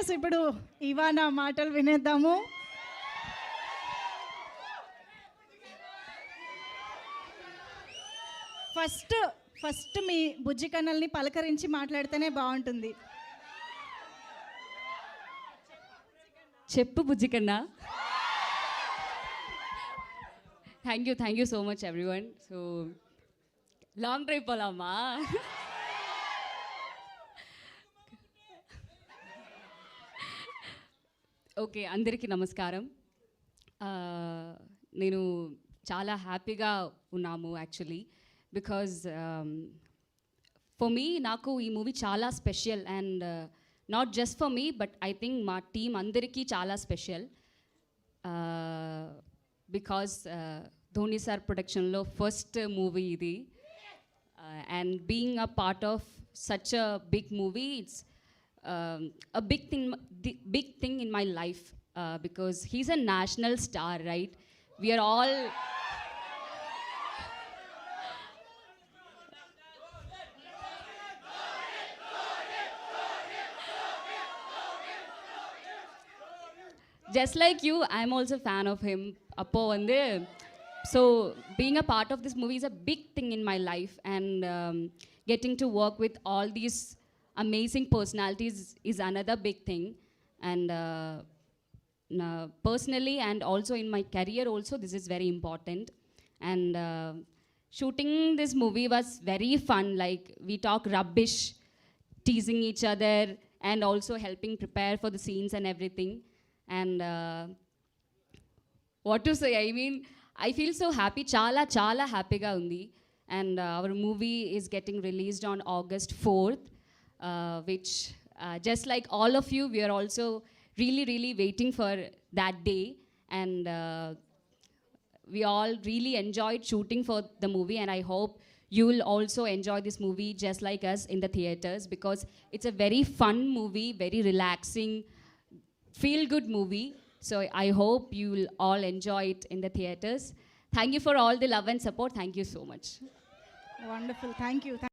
Yes ఇప్పుడు ఇవానా మాటలు వినేద్దాము. First మీ బుజ్జి కన్నల్ని పలకరించి మాట్లాడితేనే బాగుంటుంది. చెప్పు బుజ్జి కన్నా. Thank you so much everyone. So long drive పోలామా? ఓకే, అందరికీ నమస్కారం. నేను చాలా హ్యాపీగా ఉన్నాము యాక్చువల్లీ బికాజ్ ఫర్ మీ నాకు ఈ మూవీ చాలా special and not just for me but I think మా టీం అందరికీ చాలా స్పెషల్ బికాజ్ ధోని సార్ ప్రొడక్షన్లో ఫస్ట్ మూవీ ఇది and being a part of such a big movie it's a big thing in my life because he's a national star, right? We are all just like you, I'm also a fan of him. Appo vande so being a part of this movie is a big thing in my life and getting to work with all these amazing personalities is another big thing and personally and also in my career also this is very important and shooting this movie was very fun. Like we talk rubbish, teasing each other and also helping prepare for the scenes and everything and what to say, I mean I feel so happy, chala happy ga undi and our movie is getting released on August 4th. Which just like all of you, we are also really waiting for that day and we all really enjoyed shooting for the movie and I hope you will also enjoy this movie just like us in the theaters because it's a very fun movie, very relaxing, feel good movie. So I hope you will all enjoy it in the theaters. Thank you for all the love and support. Thank you so much. Wonderful. Thank you.